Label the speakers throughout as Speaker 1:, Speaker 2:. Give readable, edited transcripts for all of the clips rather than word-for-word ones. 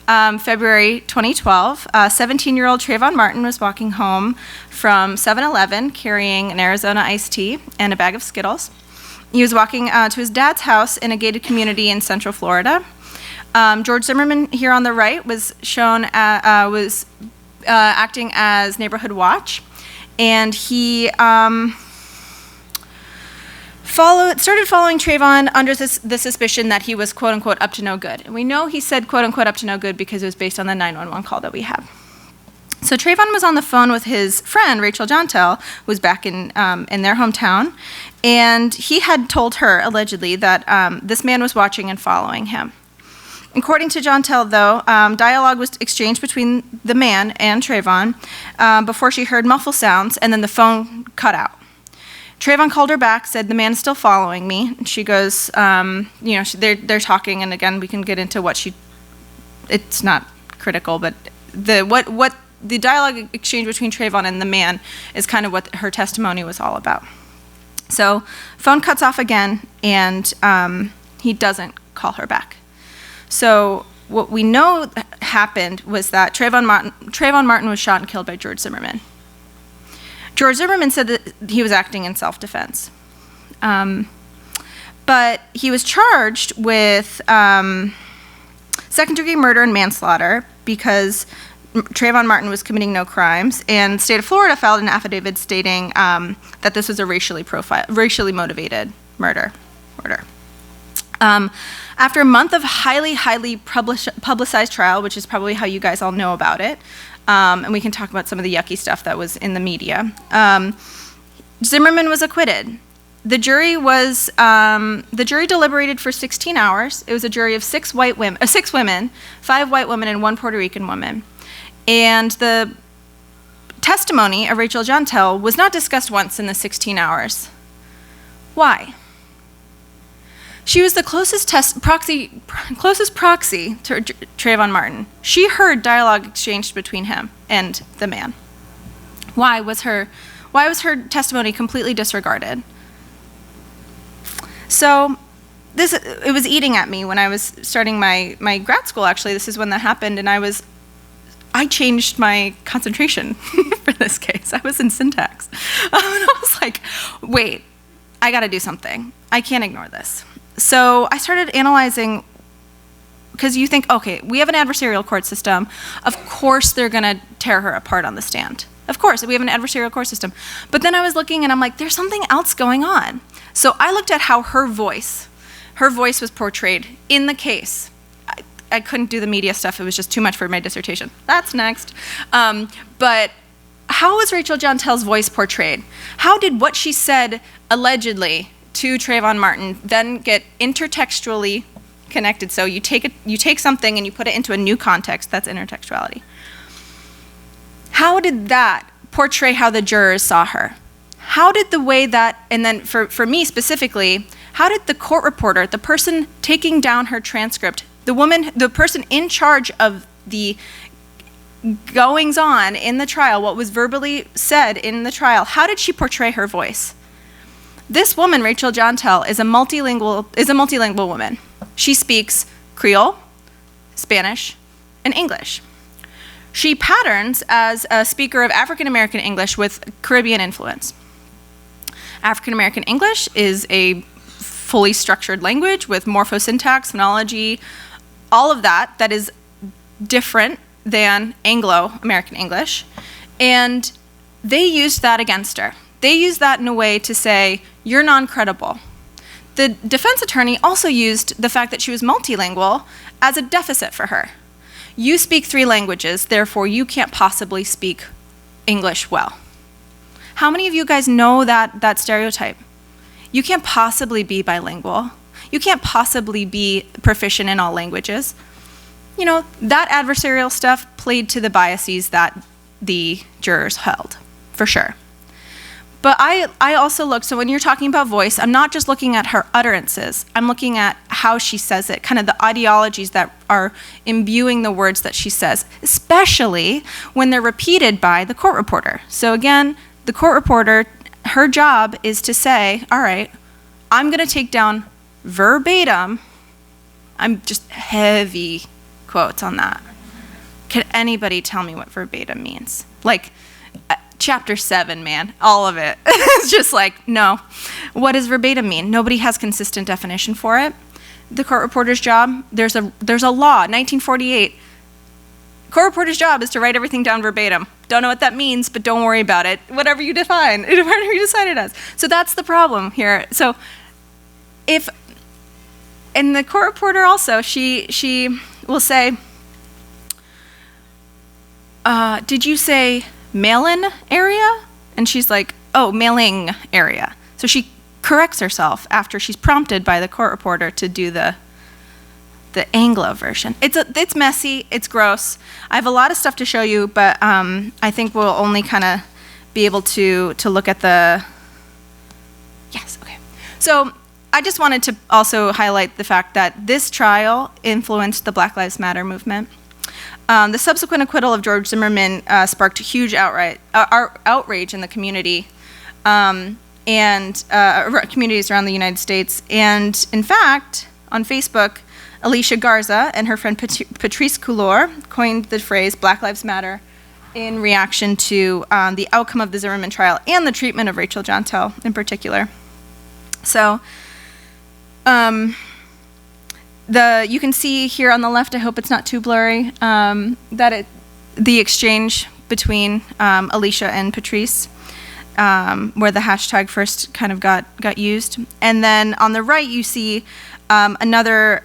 Speaker 1: February 2012, 17-year-old Trayvon Martin was walking home from 7-Eleven carrying an Arizona iced tea and a bag of Skittles. He was walking to his dad's house in a gated community in Central Florida. George Zimmerman here on the right was shown acting as neighborhood watch, and he started following Trayvon under the suspicion that he was quote unquote up to no good. And we know he said quote unquote up to no good because it was based on the 911 call that we have. So Trayvon was on the phone with his friend Rachel Jontel, who was back in their hometown, and he had told her allegedly that this man was watching and following him. According to Jontel, though, dialogue was exchanged between the man and Trayvon before she heard muffled sounds, and then the phone cut out. Trayvon called her back, said, "The man is still following me." And she goes, they're talking, and again, we can get into it's not critical, but what the dialogue exchange between Trayvon and the man is kind of what her testimony was all about. So, phone cuts off again, and he doesn't call her back. So what we know happened was that Trayvon Martin was shot and killed by George Zimmerman. George Zimmerman said that he was acting in self-defense. But he was charged with second-degree murder and manslaughter because Trayvon Martin was committing no crimes, and the state of Florida filed an affidavit stating that this was a racially motivated murder. After a month of highly publicized trial, which is probably how you guys all know about it, and we can talk about some of the yucky stuff that was in the media, Zimmerman was acquitted. The jury deliberated for 16 hours. It was a jury of 6 women, 5 white women, and 1 Puerto Rican woman. And the testimony of Rachel Jontel was not discussed once in the 16 hours. Why? She was the closest proxy to Trayvon Martin. She heard dialogue exchanged between him and the man. Why was her testimony completely disregarded? So it was eating at me when I was starting my grad school, actually. This is when that happened, and I changed my concentration for this case. I was in syntax. And I was like, wait, I gotta do something. I can't ignore this. So I started analyzing, because you think, okay, we have an adversarial court system. Of course they're gonna tear her apart on the stand. Of course, we have an adversarial court system. But then I was looking and I'm like, there's something else going on. So I looked at how her voice was portrayed in the case. I couldn't do the media stuff, it was just too much for my dissertation. That's next. But how was Rachel Jontel's voice portrayed? How did what she said allegedly to Trayvon Martin then get intertextually connected? So you take something and you put it into a new context. That's intertextuality. How did that portray how the jurors saw her? How did the way that, and then for me specifically, how did the court reporter, the person taking down her transcript, the person in charge of the goings on in the trial, what was verbally said in the trial, how did she portray her voice? This woman, Rachel Jontel, is a multilingual woman. She speaks Creole, Spanish, and English. She patterns as a speaker of African American English with Caribbean influence. African American English is a fully structured language with morphosyntax, phonology, all of that is different than Anglo-American English. And they used that against her. They used that in a way to say, you're non-credible. The defense attorney also used the fact that she was multilingual as a deficit for her. You speak 3 languages, therefore you can't possibly speak English well. How many of you guys know that stereotype? You can't possibly be bilingual. You can't possibly be proficient in all languages. You know, that adversarial stuff played to the biases that the jurors held, for sure. But I also look, so when you're talking about voice, I'm not just looking at her utterances, I'm looking at how she says it, kind of the ideologies that are imbuing the words that she says, especially when they're repeated by the court reporter. So again, the court reporter, her job is to say, all right, I'm gonna take down verbatim, I'm just heavy quotes on that, Could anybody tell me what verbatim means? Like, chapter 7, man, all of it. It's just like, no. What does verbatim mean? Nobody has consistent definition for it. The court reporter's job, there's a law, 1948. Court reporter's job is to write everything down verbatim. Don't know what that means, but don't worry about it. Whatever you define, whatever you decide it as. So that's the problem here. So and the court reporter also, she will say, did you say mail-in area? And she's like, oh, mailing area. So she corrects herself after she's prompted by the court reporter to do the Anglo version. It's messy, it's gross. I have a lot of stuff to show you, but I think we'll only kind of be able to look at yes, okay. So I just wanted to also highlight the fact that this trial influenced the Black Lives Matter movement. The subsequent acquittal of George Zimmerman sparked huge outrage in the community and communities around the United States. And in fact, on Facebook, Alicia Garza and her friend Patrice Coulor coined the phrase Black Lives Matter in reaction to the outcome of the Zimmerman trial and the treatment of Rachel Jeantel in particular. So you can see here on the left, I hope it's not too blurry, that the exchange between Alicia and Patrice, where the hashtag first kind of got used. And then on the right, you see another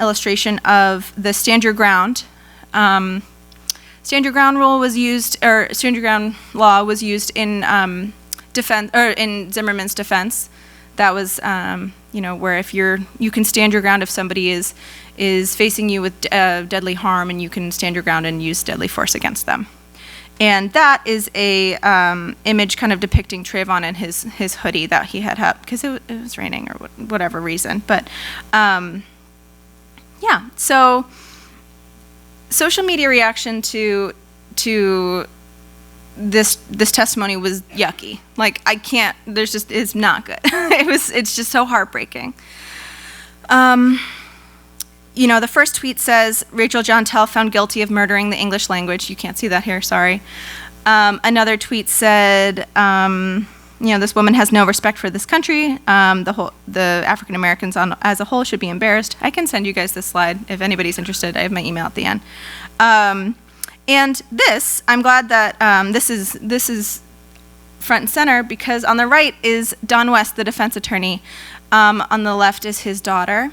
Speaker 1: illustration of the stand your ground. Stand your ground rule was used, or stand your ground law was used in defense, or in Zimmerman's defense. That was, where if you can stand your ground if somebody is facing you with deadly harm, and you can stand your ground and use deadly force against them. And that is a image kind of depicting Trayvon and his hoodie that he had up because it was raining or whatever reason. But yeah, so social media reaction to this testimony was yucky. Like, I can't. It's not good. It's just so heartbreaking. The first tweet says, Rachel Jeantel found guilty of murdering the English language. You can't see that here, sorry. Another tweet said, this woman has no respect for this country. The African Americans as a whole should be embarrassed. I can send you guys this slide if anybody's interested. I have my email at the end. And this, I'm glad that this is front and center, because on the right is Don West, the defense attorney. On the left is his daughter.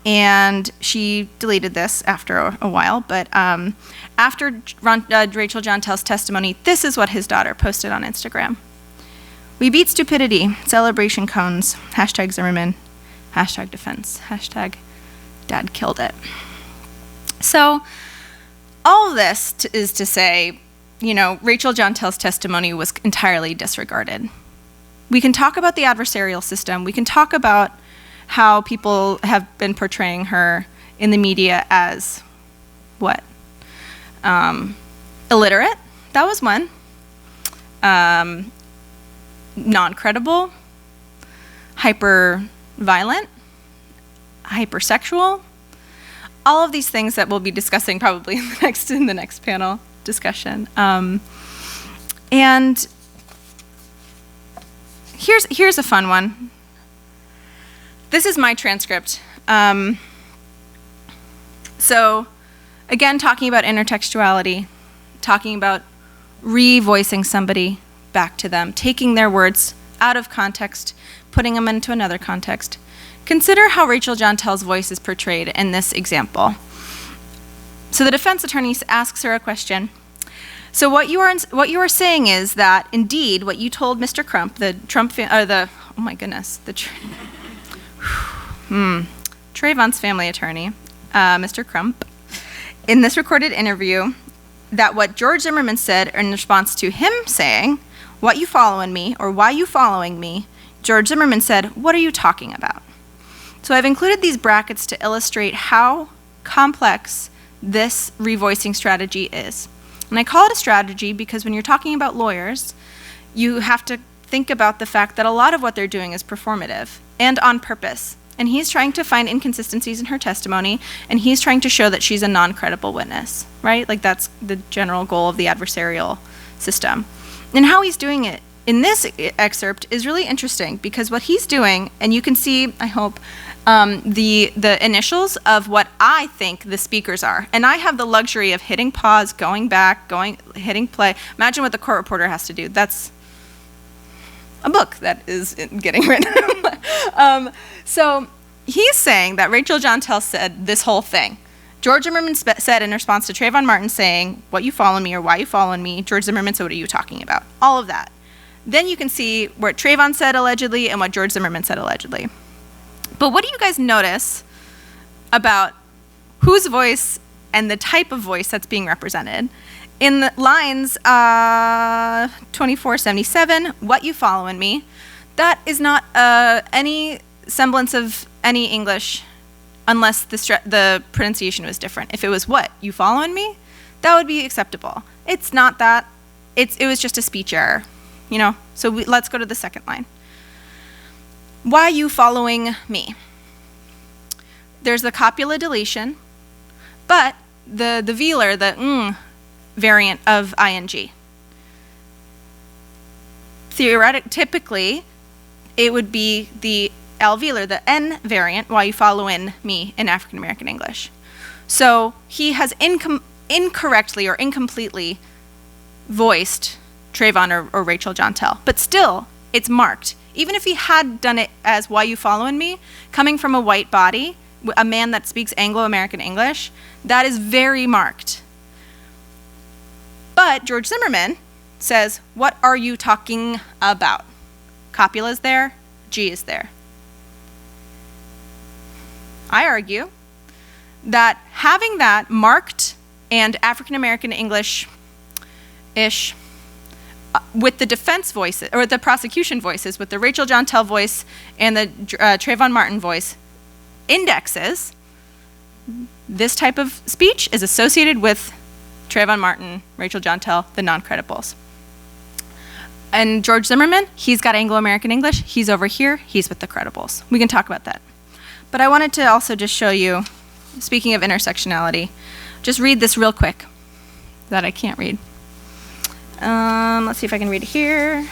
Speaker 1: And she deleted this after a while, but after Rachel Jeantel's testimony, this is what his daughter posted on Instagram. We beat stupidity, celebration cones, hashtag Zimmerman, hashtag defense, hashtag dad killed it. So all of this is to say, Rachel Jeantel's testimony was entirely disregarded. We can talk about the adversarial system. We can talk about how people have been portraying her in the media as what? Illiterate, that was one. Non-credible, hyper-violent, hypersexual. All of these things that we'll be discussing probably in the next panel discussion. And here's a fun one. This is my transcript. So, again, talking about intertextuality, talking about revoicing somebody back to them, taking their words out of context, putting them into another context. Consider how Rachel Jeantel's voice is portrayed in this example. So the defense attorney asks her a question. So what you are saying is that indeed what you told Mr. Crump, Trayvon's family attorney, Mr. Crump, in this recorded interview, that what George Zimmerman said in response to him saying, "What you following me?" or "Why you following me?" George Zimmerman said, "What are you talking about?" So I've included these brackets to illustrate how complex this revoicing strategy is. And I call it a strategy because when you're talking about lawyers, you have to think about the fact that a lot of what they're doing is performative and on purpose. and he's trying to find inconsistencies in her testimony, and he's trying to show that she's a non-credible witness, right? Like that's the general goal of the adversarial system. And how he's doing it in this excerpt is really interesting, because what he's doing, and you can see, I hope, the initials of what I think the speakers are. And I have the luxury of hitting pause, going back, hitting play. Imagine what the court reporter has to do. That's a book that is getting written. So he's saying that Rachel Jeantel said this whole thing. George Zimmerman said in response to Trayvon Martin saying, "What you following me," or "Why you following me?" George Zimmerman said, "What are you talking about?" All of that. Then you can see what Trayvon said allegedly and what George Zimmerman said allegedly. But what do you guys notice about whose voice and the type of voice that's being represented? In the lines 2477, "What you following me," that is not any semblance of any English unless the pronunciation was different. If it was "What, you following me?" that would be acceptable. It's not that. It was just a speech error, you know? So let's go to the second line. "Why you following me?" There's the copula deletion, but the velar, the variant of ing. Typically, it would be the alveolar, the N variant, "Why you following me" in African American English. So he has incorrectly or incompletely voiced Trayvon or Rachel Jeantel, but still, it's marked. Even if he had done it as "Why you following me," coming from a white body, a man that speaks Anglo-American English, that is very marked. But George Zimmerman says, "What are you talking about?" Copula is there, G is there. I argue that having that marked and African American English-ish with the defense voices, or the prosecution voices, with the Rachel Jeantel voice and the Trayvon Martin voice indexes, this type of speech is associated with Trayvon Martin, Rachel Jeantel, the non-credibles. And George Zimmerman, he's got Anglo-American English, he's over here, he's with the credibles. We can talk about that. But I wanted to also just show you, speaking of intersectionality, just read this real quick that I can't read. Let's see if I can read it here.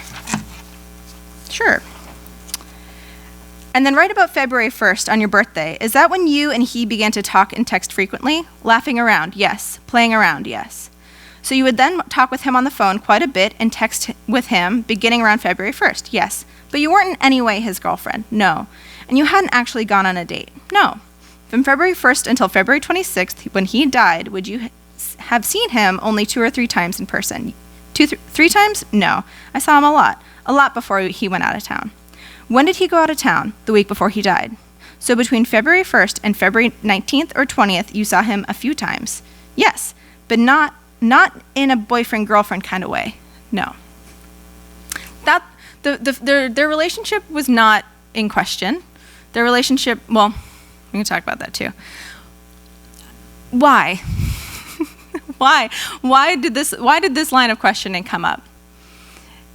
Speaker 1: Sure. "And then right about February 1st, on your birthday, is that when you and he began to talk and text frequently? Laughing around, yes. Playing around, yes. So you would then talk with him on the phone quite a bit and text with him beginning around February 1st, yes. But you weren't in any way his girlfriend, no. And you hadn't actually gone on a date, no. From February 1st until February 26th, when he died, would you have seen him only 2 or 3 times in person? 3 times? No. I saw him a lot before he went out of town. When did he go out of town? The week before he died. So between February 1st and February 19th or 20th, you saw him a few times. Yes, but not in a boyfriend-girlfriend kind of way. No. Their relationship was not in question. Their relationship, well, we can talk about that too. Why? Why did this line of questioning come up?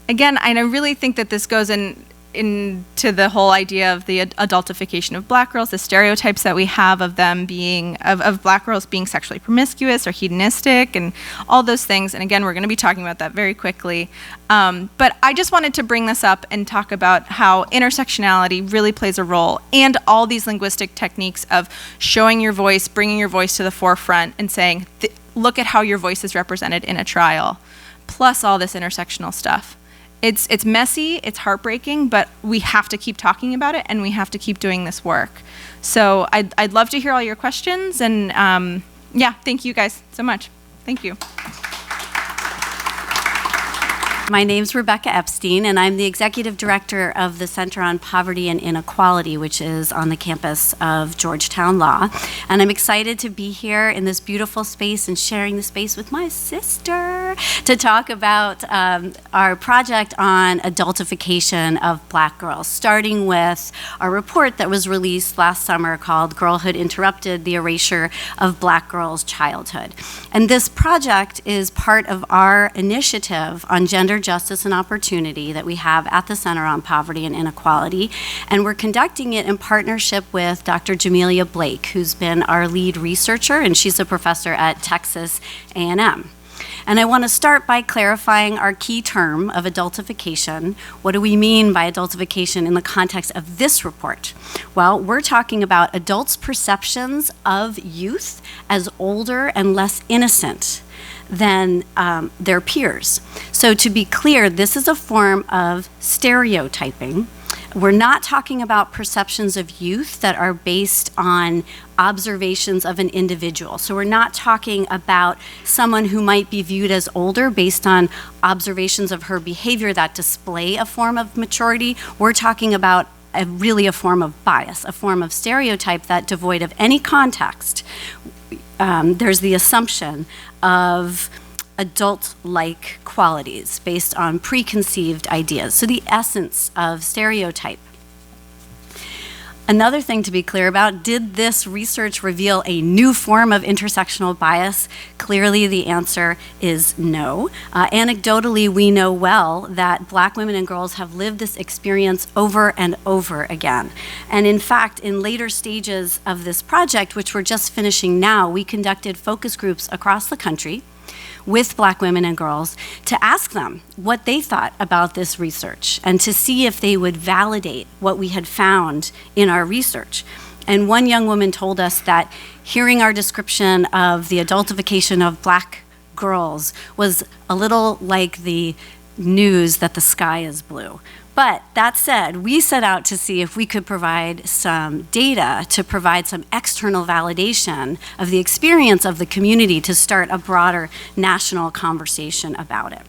Speaker 1: Again, and I really think that this goes into the whole idea of the adultification of black girls, the stereotypes that we have of them being, of black girls being sexually promiscuous or hedonistic and all those things. And again, we're going to be talking about that very quickly. But I just wanted to bring this up and talk about how intersectionality really plays a role, and all these linguistic techniques of showing your voice, bringing your voice to the forefront and saying, look at how your voice is represented in a trial, plus all this intersectional stuff. It's messy, it's heartbreaking, but we have to keep talking about it, and we have to keep doing this work. So I'd love to hear all your questions, and yeah, thank you guys so much. Thank you.
Speaker 2: My name's Rebecca Epstein, and I'm the Executive Director of the Center on Poverty and Inequality, which is on the campus of Georgetown Law. And I'm excited to be here in this beautiful space and sharing the space with my sister. here to talk about our project on adultification of Black girls, starting with our report that was released last summer called Girlhood Interrupted, the Erasure of Black Girls' Childhood. And this project is part of our initiative on gender justice and opportunity that we have at the Center on Poverty and Inequality. And we're conducting it in partnership with Dr. Jamelia Blake, who's been our lead researcher, and she's a professor at Texas A&M. And I want to start by clarifying our key term of adultification. What do we mean by adultification in the context of this report? Well, we're talking about adults' perceptions of youth as older and less innocent than their peers. So to be clear, this is a form of stereotyping. We're not talking about perceptions of youth that are based on observations of an individual. So we're not talking about someone who might be viewed as older based on observations of her behavior that display a form of maturity. We're talking about really a form of bias, a form of stereotype that, devoid of any context, there's the assumption of adult-like qualities based on preconceived ideas. So the essence of stereotype. Another thing to be clear about, did this research reveal a new form of intersectional bias? Clearly the answer is no. Anecdotally, we know well that Black women and girls have lived this experience over and over again. And in fact, in later stages of this project, which we're just finishing now, we conducted focus groups across the country with Black women and girls to ask them what they thought about this research and to see if they would validate what we had found in our research. And one young woman told us that hearing our description of the adultification of Black girls was a little like the news that the sky is blue. But that said, we set out to see if we could provide some data to provide some external validation of the experience of the community to start a broader national conversation about it.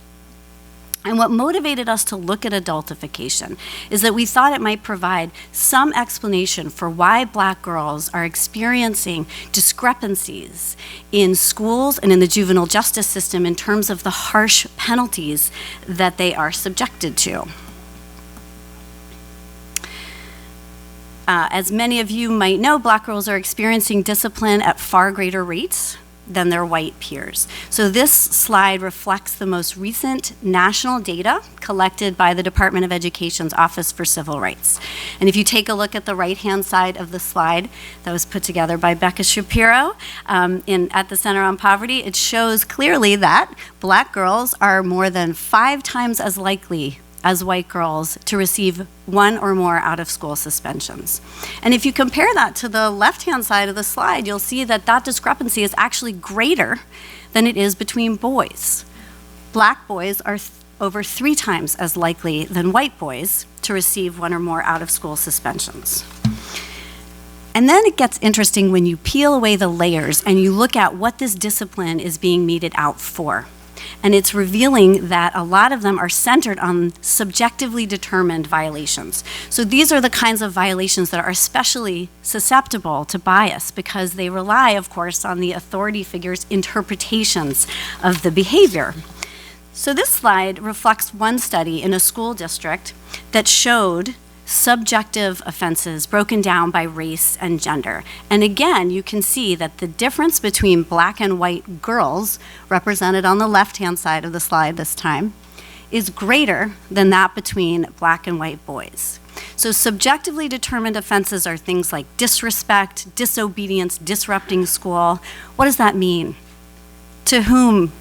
Speaker 2: And what motivated us to look at adultification is that we thought it might provide some explanation for why Black girls are experiencing discrepancies in schools and in the juvenile justice system in terms of the harsh penalties that they are subjected to. As many of you might know, Black girls are experiencing discipline at far greater rates than their white peers. So this slide reflects the most recent national data collected by the Department of Education's Office for Civil Rights. And if you take a look at the right-hand side of the slide that was put together by Becca Shapiro at the Center on Poverty, it shows clearly that Black girls are more than 5 times as likely as white girls to receive 1 or more out-of-school suspensions. And if you compare that to the left-hand side of the slide, you'll see that that discrepancy is actually greater than it is between boys. Black boys are over 3 times as likely than white boys to receive 1 or more out-of-school suspensions. And then it gets interesting when you peel away the layers and you look at what this discipline is being meted out for. And it's revealing that a lot of them are centered on subjectively determined violations. So these are the kinds of violations that are especially susceptible to bias because they rely, of course, on the authority figures' interpretations of the behavior. So this slide reflects one study in a school district that showed subjective offenses broken down by race and gender. And again, you can see that the difference between Black and white girls, represented on the left-hand side of the slide this time, is greater than that between Black and white boys. So subjectively determined offenses are things like disrespect, disobedience, disrupting school. What does that mean? To whom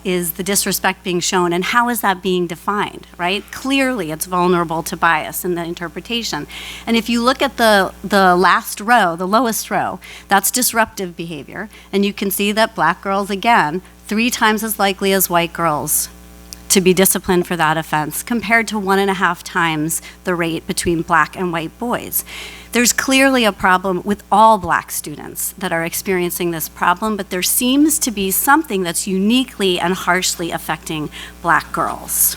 Speaker 2: is the disrespect being shown, and how is that being defined, right? Clearly, it's vulnerable to bias in the interpretation. And if you look at the last row, the lowest row, that's disruptive behavior, and you can see that Black girls, again, 3 times as likely as white girls to be disciplined for that offense, compared to 1.5 times the rate between Black and white boys. There's clearly a problem with all Black students that are experiencing this problem, but there seems to be something that's uniquely and harshly affecting Black girls.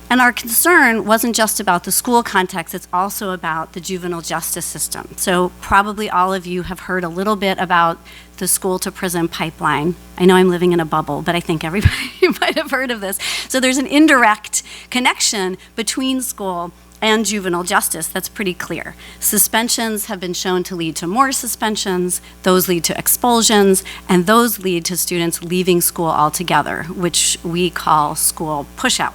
Speaker 2: And our concern wasn't just about the school context, it's also about the juvenile justice system. So probably all of you have heard a little bit about the school to prison pipeline. I know I'm living in a bubble, but I think everybody might have heard of this. So there's an indirect connection between school and juvenile justice that's pretty clear. Suspensions have been shown to lead to more suspensions, those lead to expulsions, and those lead to students leaving school altogether, which we call school pushout.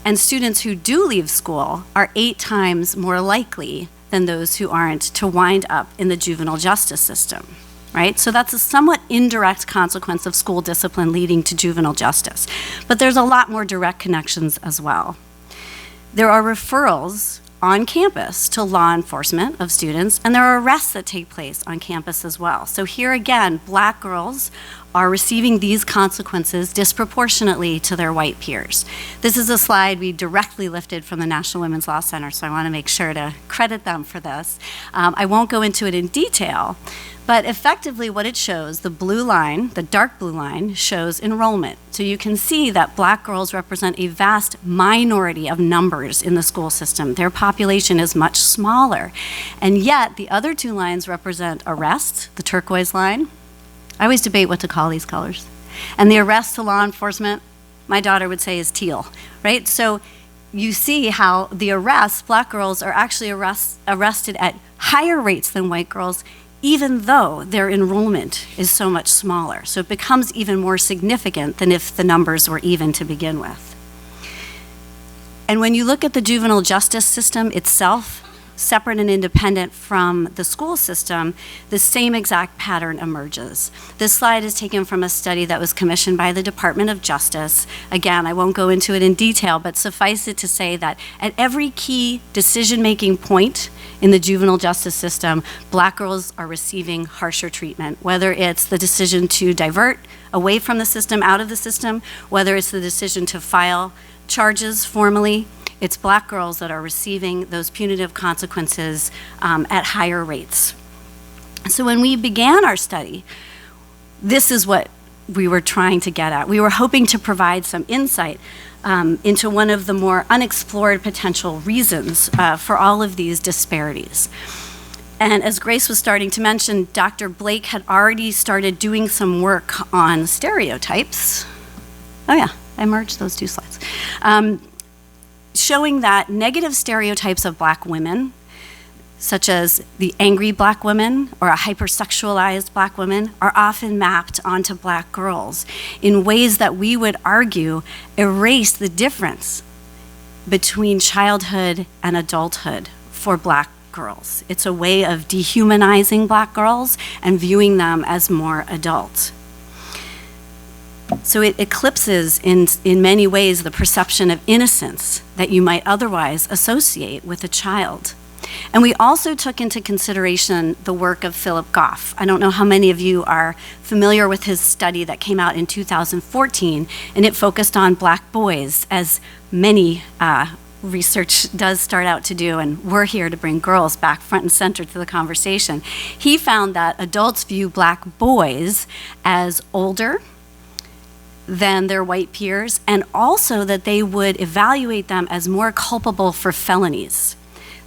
Speaker 2: And students who do leave school are 8 times more likely than those who aren't to wind up in the juvenile justice system, right? So that's a somewhat indirect consequence of school discipline leading to juvenile justice. But there's a lot more direct connections as well. There are referrals on campus to law enforcement of students, and there are arrests that take place on campus as well. So here again, Black girls are receiving these consequences disproportionately to their white peers. This is a slide we directly lifted from the National Women's Law Center, so I want to make sure to credit them for this. I won't go into it in detail, but effectively what it shows, the blue line, the dark blue line, shows enrollment. So you can see that Black girls represent a vast minority of numbers in the school system. Their population is much smaller. And yet the other 2 lines represent arrests, the turquoise line. I always debate what to call these colors. And the arrest to law enforcement, my daughter would say, is teal, right? So you see how the arrests, Black girls are actually arrested at higher rates than white girls, even though their enrollment is so much smaller. So it becomes even more significant than if the numbers were even to begin with. And when you look at the juvenile justice system itself, separate and independent from the school system, the same exact pattern emerges. This slide is taken from a study that was commissioned by the Department of Justice. Again, I won't go into it in detail, but suffice it to say that at every key decision-making point in the juvenile justice system, Black girls are receiving harsher treatment, whether it's the decision to divert away from the system, out of the system, whether it's the decision to file charges formally. It's Black girls that are receiving those punitive consequences at higher rates. So when we began our study, this is what we were trying to get at. We were hoping to provide some insight into one of the more unexplored potential reasons for all of these disparities. And as Grace was starting to mention, Dr. Blake had already started doing some work on stereotypes. Oh yeah, I merged those 2 slides. Showing that negative stereotypes of Black women, such as the angry Black woman or a hypersexualized Black woman, are often mapped onto Black girls in ways that we would argue erase the difference between childhood and adulthood for Black girls. It's a way of dehumanizing Black girls and viewing them as more adult. So it eclipses in many ways the perception of innocence that you might otherwise associate with a child. And we also took into consideration the work of Philip Goff. I don't know how many of you are familiar with his study that came out in 2014, and it focused on Black boys, as many research does start out to do, and we're here to bring girls back front and center to the conversation. He found that adults view Black boys as older than their white peers, and also that they would evaluate them as more culpable for felonies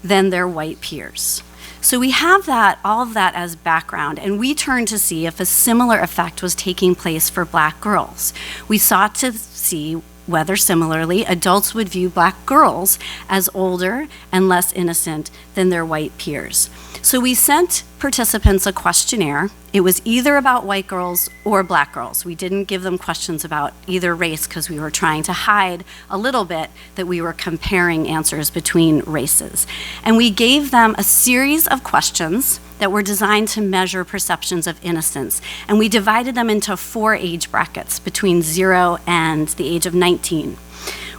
Speaker 2: than their white peers. So we have that, all of that as background, and we turned to see if a similar effect was taking place for Black girls. We sought to see whether similarly adults would view Black girls as older and less innocent than their white peers. So we sent participants a questionnaire. It was either about white girls or Black girls. We didn't give them questions about either race because we were trying to hide a little bit that we were comparing answers between races. And we gave them a series of questions that were designed to measure perceptions of innocence. And we divided them into 4 age brackets between 0 and the age of 19.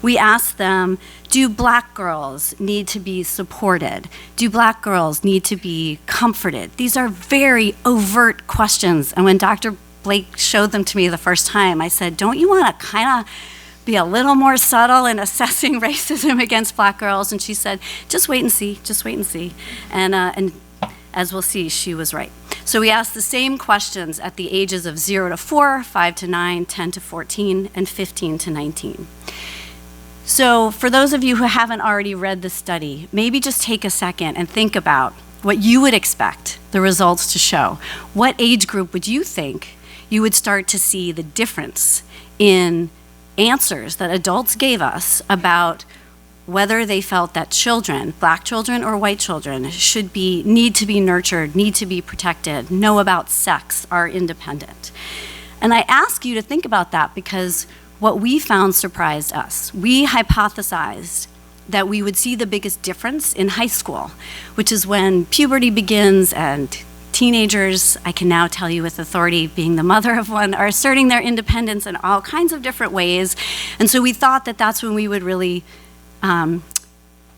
Speaker 2: We asked them, do Black girls need to be supported? Do Black girls need to be comforted? These are very overt questions. And when Dr. Blake showed them to me the first time, I said, don't you want to kind of be a little more subtle in assessing racism against Black girls? And she said, just wait and see, just wait and see. And as we'll see, she was right. So we asked the same questions at the ages of 0 to 4, 5 to 9, 10 to 14, and 15 to 19. So for those of you who haven't already read the study, maybe just take a second and think about what you would expect the results to show, what age group would you think you would start to see the difference in answers that adults gave us about whether they felt that children, black children or white children, need to be nurtured, need to be protected, know about sex, are independent? And I ask you to think about that because what we found surprised us. We hypothesized that we would see the biggest difference in high school, which is when puberty begins and teenagers, I can now tell you with authority, being the mother of one, are asserting their independence in all kinds of different ways. And so we thought that that's when we would really,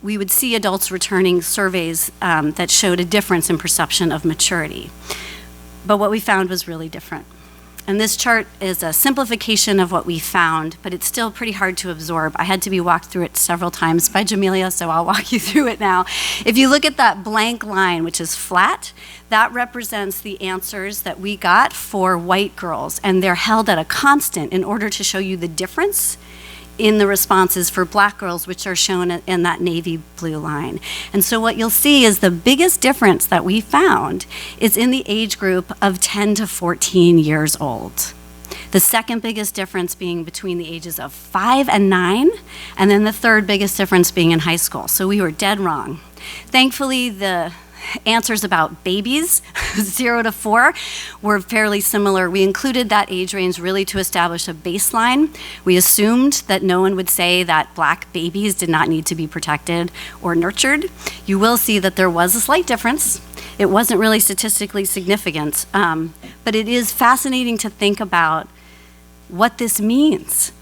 Speaker 2: we would see adults returning surveys that showed a difference in perception of maturity. But what we found was really different. And this chart is a simplification of what we found, but it's still pretty hard to absorb. I had to be walked through it several times by Jamelia, so I'll walk you through it now. If you look at that blank line, which is flat, that represents the answers that we got for white girls, and they're held at a constant in order to show you the difference in the responses for black girls, which are shown in that navy blue line. And so what you'll see is the biggest difference that we found is in the age group of 10 to 14 years old. The second biggest difference being between the ages of 5 and 9, and then the third biggest difference being in high school. So we were dead wrong. Thankfully, the answers about babies, 0 to 4, were fairly similar. We included that age range really to establish a baseline. We assumed that no one would say that black babies did not need to be protected or nurtured. You will see that there was a slight difference. It wasn't really statistically significant, but it is fascinating to think about what this means.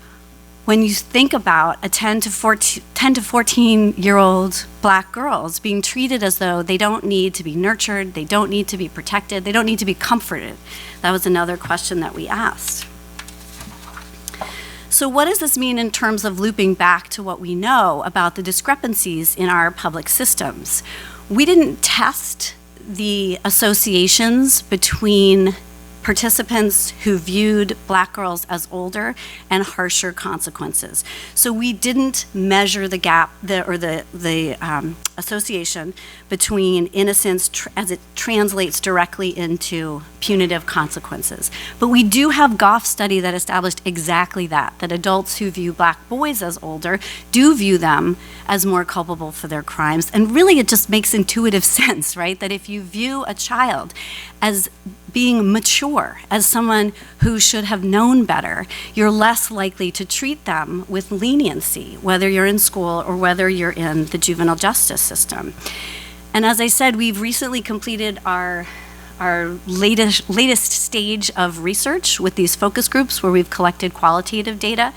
Speaker 2: When you think about a 10 to 14-year-old black girls being treated as though they don't need to be nurtured, they don't need to be protected, they don't need to be comforted. That was another question that we asked. So what does this mean in terms of looping back to what we know about the discrepancies in our public systems? We didn't test the associations between participants who viewed black girls as older and harsher consequences. So we didn't measure the gap, the association between innocence as it translates directly into punitive consequences. But we do have Goff's study that established exactly that adults who view black boys as older do view them as more culpable for their crimes. And really it just makes intuitive sense, right? That if you view a child as being mature, as someone who should have known better, you're less likely to treat them with leniency, whether you're in school or whether you're in the juvenile justice system. And as I said, we've recently completed our latest stage of research with these focus groups where we've collected qualitative data,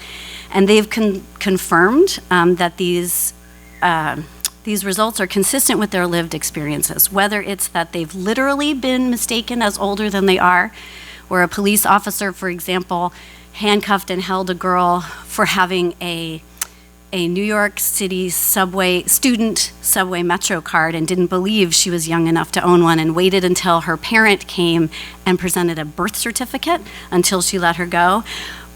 Speaker 2: and they've confirmed that these results are consistent with their lived experiences, whether it's that they've literally been mistaken as older than they are, where a police officer, for example, handcuffed and held a girl for having a New York City student subway metro card and didn't believe she was young enough to own one and waited until her parent came and presented a birth certificate until she let her go.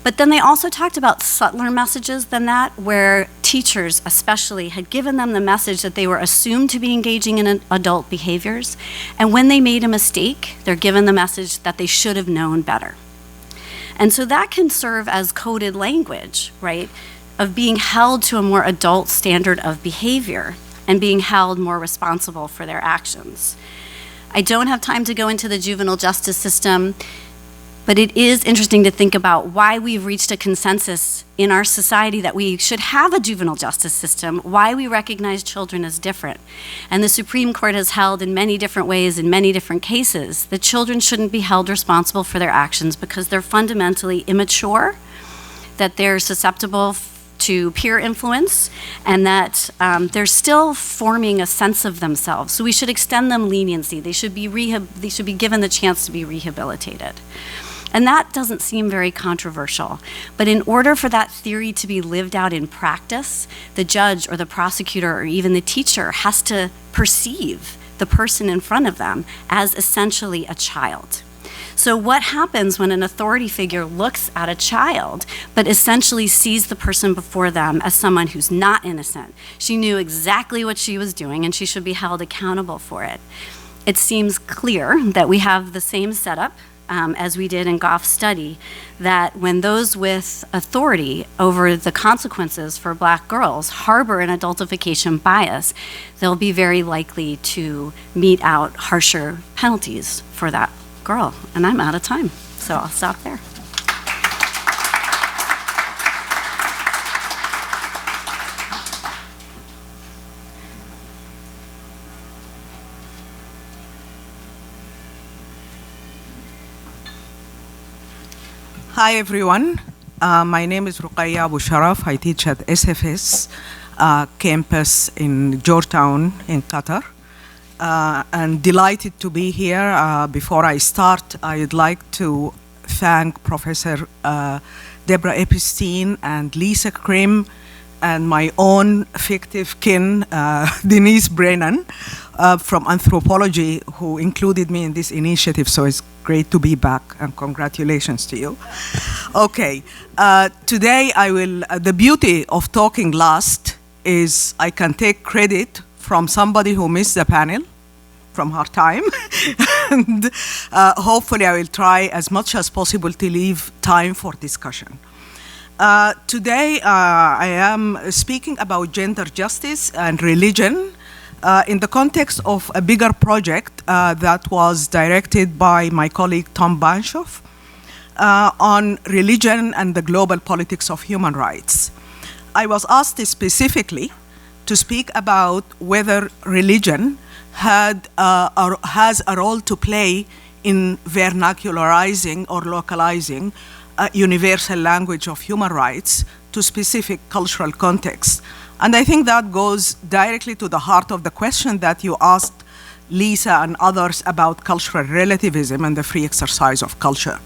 Speaker 2: But then they also talked about subtler messages than that, where teachers especially had given them the message that they were assumed to be engaging in adult behaviors. And when they made a mistake, they're given the message that they should have known better. And so that can serve as coded language, right, of being held to a more adult standard of behavior and being held more responsible for their actions. I don't have time to go into the juvenile justice system, but it is interesting to think about why we've reached a consensus in our society that we should have a juvenile justice system, why we recognize children as different. And the Supreme Court has held in many different ways, in many different cases, that children shouldn't be held responsible for their actions because they're fundamentally immature, that they're susceptible to peer influence, and that they're still forming a sense of themselves. So we should extend them leniency. They should be given the chance to be rehabilitated. And that doesn't seem very controversial. But in order for that theory to be lived out in practice, the judge or the prosecutor or even the teacher has to perceive the person in front of them as essentially a child. So what happens when an authority figure looks at a child, but essentially sees the person before them as someone who's not innocent? She knew exactly what she was doing, and she should be held accountable for it. it seems clear that we have the same setup as we did in Goff's study, that when those with authority over the consequences for Black girls harbor an adultification bias, they'll be very likely to mete out harsher penalties for that girl. And I'm out of time, so I'll stop there.
Speaker 3: Hi, everyone. My name is Ruqayya Abu Sharaf. I teach at SFS campus in Georgetown in Qatar. And delighted to be here. Before I start, I'd like to thank Professor Deborah Epstein and Lisa Krim and my own fictive kin, Denise Brennan, from anthropology, who included me in this initiative. So it's great to be back, and congratulations to you. Okay, today the beauty of talking last is I can take credit from somebody who missed the panel from her time. And hopefully I will try as much as possible to leave time for discussion. Today I am speaking about gender justice and religion in the context of a bigger project that was directed by my colleague Tom Banshoff on religion and the global politics of human rights. I was asked specifically to speak about whether religion has a role to play in vernacularizing or localizing a universal language of human rights to specific cultural contexts. And I think that goes directly to the heart of the question that you asked Lisa and others about cultural relativism and the free exercise of culture.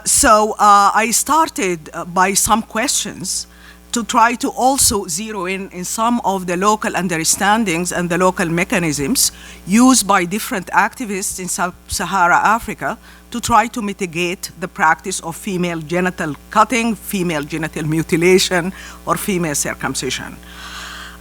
Speaker 3: So I started by some questions to try to also zero in some of the local understandings and the local mechanisms used by different activists in Sub-Saharan Africa to try to mitigate the practice of female genital cutting, female genital mutilation, or female circumcision.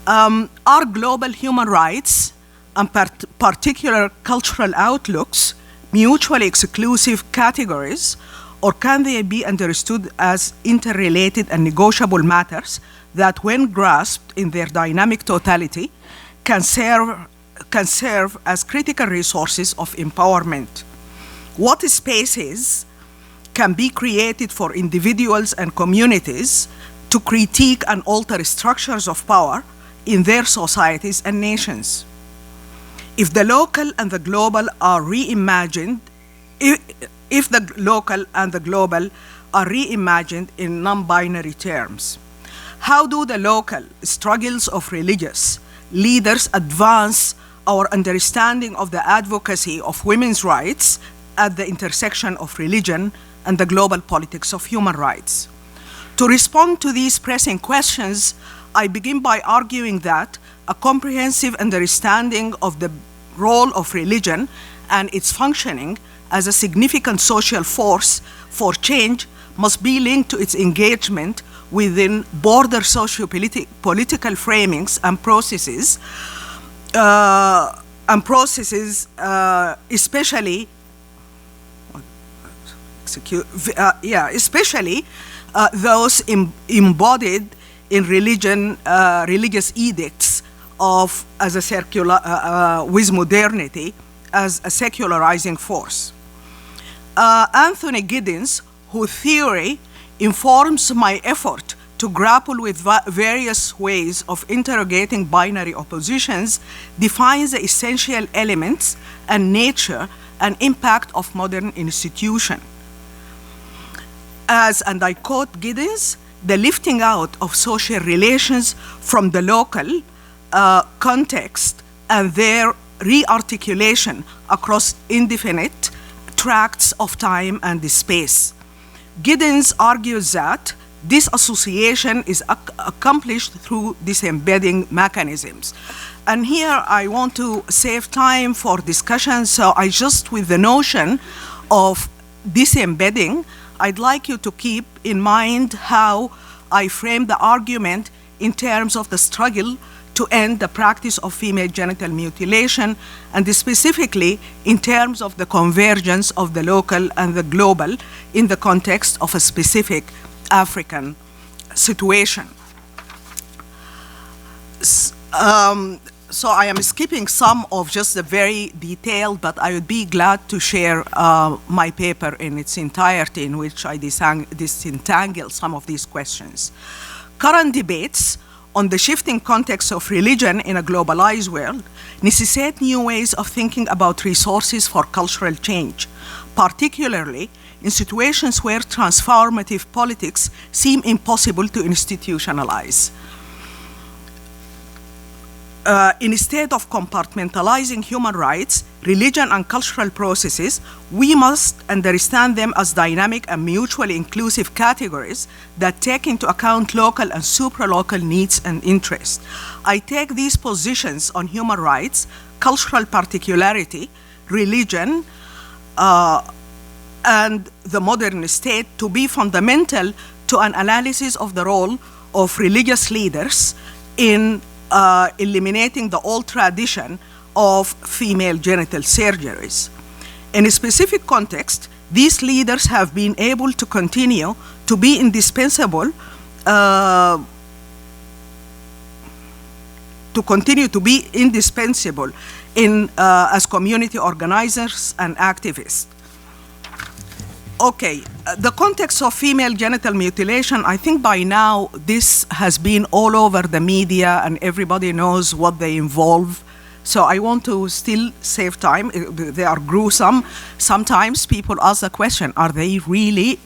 Speaker 3: Are global human rights and particular cultural outlooks mutually exclusive categories, or can they be understood as interrelated and negotiable matters that, when grasped in their dynamic totality, can serve as critical resources of empowerment? What spaces can be created for individuals and communities to critique and alter structures of power in their societies and nations? If the local and the global are reimagined, if the local and the global are reimagined in non-binary terms, how do the local struggles of religious leaders advance our understanding of the advocacy of women's rights at the intersection of religion and the global politics of human rights? To respond to these pressing questions, I begin by arguing that a comprehensive understanding of the role of religion and its functioning as a significant social force for change must be linked to its engagement within broader socio-political framings and processes, especially those embodied in religious edicts as a circular with modernity as a secularizing force. Anthony Giddens, whose theory informs my effort to grapple with various ways of interrogating binary oppositions, defines the essential elements and nature and impact of modern institutions. As, and I quote Giddens, the lifting out of social relations from the local context and their re-articulation across indefinite tracts of time and space. Giddens argues that this association is accomplished through disembedding mechanisms. And here I want to save time for discussion, so I just, with the notion of disembedding, I'd like you to keep in mind how I frame the argument in terms of the struggle to end the practice of female genital mutilation, and specifically in terms of the convergence of the local and the global in the context of a specific African situation. So I am skipping some of just the very detailed, but I would be glad to share my paper in its entirety, in which I disentangle some of these questions. Current debates on the shifting context of religion in a globalized world necessitate new ways of thinking about resources for cultural change, particularly in situations where transformative politics seem impossible to institutionalize. Instead of compartmentalizing human rights, religion, and cultural processes, we must understand them as dynamic and mutually inclusive categories that take into account local and supralocal needs and interests. I take these positions on human rights, cultural particularity, religion, and the modern state to be fundamental to an analysis of the role of religious leaders in eliminating the old tradition of female genital surgeries. In a specific context, these leaders have been able to continue to be indispensable in as community organizers and activists. Okay, the context of female genital mutilation, I think by now this has been all over the media and everybody knows what they involve. So I want to still save time. They are gruesome. Sometimes people ask the question, are they really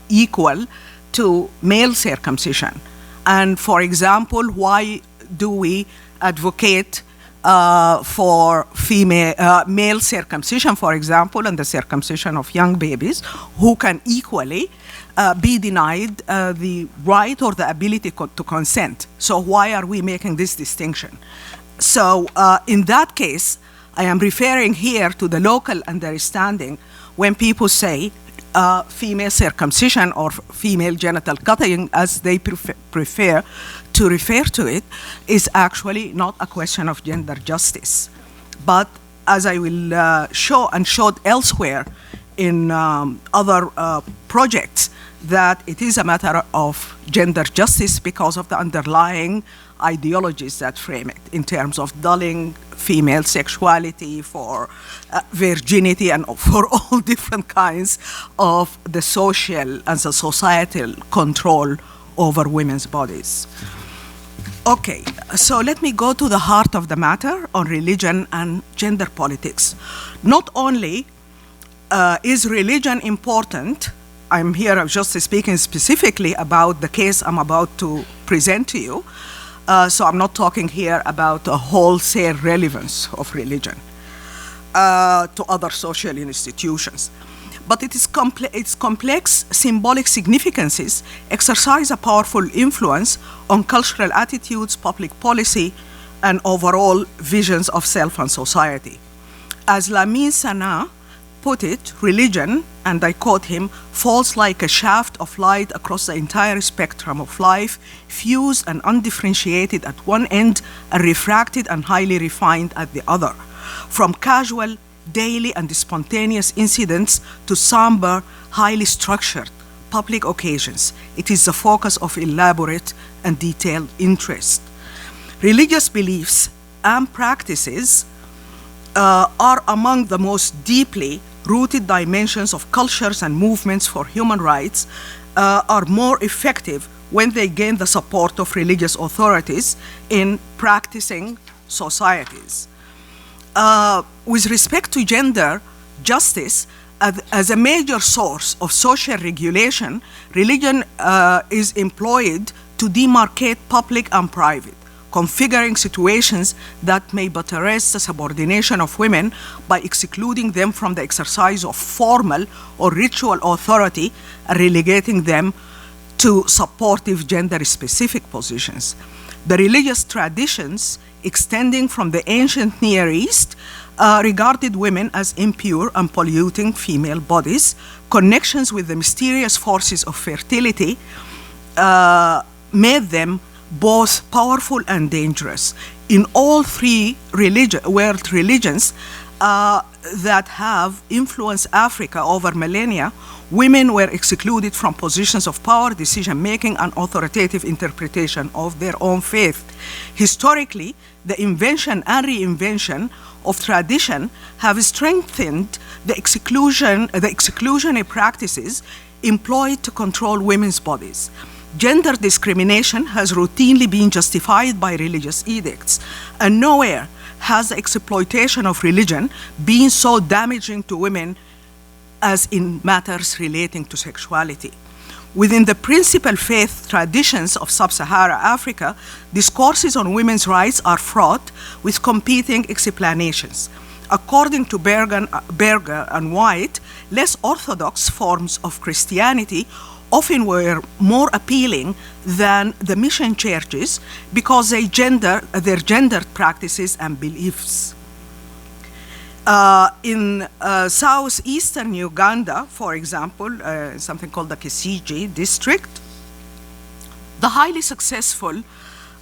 Speaker 3: equal to male circumcision? And for example, why do we advocate for male circumcision, for example, and the circumcision of young babies who can equally be denied the right or the ability to consent? So why are we making this distinction? So in that case, I am referring here to the local understanding when people say female circumcision or female genital cutting, as they prefer to refer to it, is actually not a question of gender justice. But as I will show and showed elsewhere in other projects, that it is a matter of gender justice because of the underlying ideologies that frame it in terms of dulling female sexuality, for virginity, and for all different kinds of the social and the societal control over women's bodies. Okay, so let me go to the heart of the matter on religion and gender politics. Not only is religion important, I'm here just speaking specifically about the case I'm about to present to you, so I'm not talking here about a wholesale relevance of religion to other social institutions. But its complex symbolic significances exercise a powerful influence on cultural attitudes, public policy, and overall visions of self and society. As Lamine Sana put it, religion, and I quote him, falls like a shaft of light across the entire spectrum of life, fused and undifferentiated at one end and refracted and highly refined at the other. From casual, daily and spontaneous incidents to somber, highly structured public occasions, it is the focus of elaborate and detailed interest. Religious beliefs and practices are among the most deeply rooted dimensions of cultures and movements for human rights, are more effective when they gain the support of religious authorities in practicing societies. With respect to gender justice, as a major source of social regulation, religion is employed to demarcate public and private, configuring situations that may buttress the subordination of women by excluding them from the exercise of formal or ritual authority and relegating them to supportive gender-specific positions. The religious traditions extending from the ancient Near East regarded women as impure and polluting female bodies. Connections with the mysterious forces of fertility made them both powerful and dangerous. In all three world religions that have influenced Africa over millennia, women were excluded from positions of power, decision-making, and authoritative interpretation of their own faith. Historically, the invention and reinvention of tradition have strengthened the exclusionary practices employed to control women's bodies. Gender discrimination has routinely been justified by religious edicts, and nowhere has the exploitation of religion been so damaging to women as in matters relating to sexuality. Within the principal faith traditions of sub-Saharan Africa, discourses on women's rights are fraught with competing explanations. According to Berger and White, less orthodox forms of Christianity often were more appealing than the mission churches because their gendered practices and beliefs. In southeastern Uganda, for example, something called the Kisiji district, the highly successful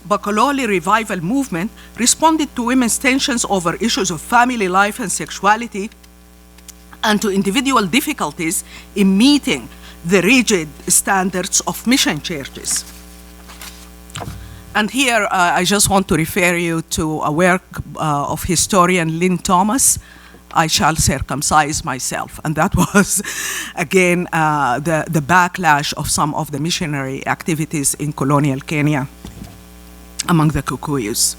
Speaker 3: Bakololi revival movement responded to women's tensions over issues of family life and sexuality and to individual difficulties in meeting the rigid standards of mission churches. And here I just want to refer you to a work of historian Lynn Thomas, I Shall Circumcise Myself. And that was, again, the backlash of some of the missionary activities in colonial Kenya among the Kikuyus.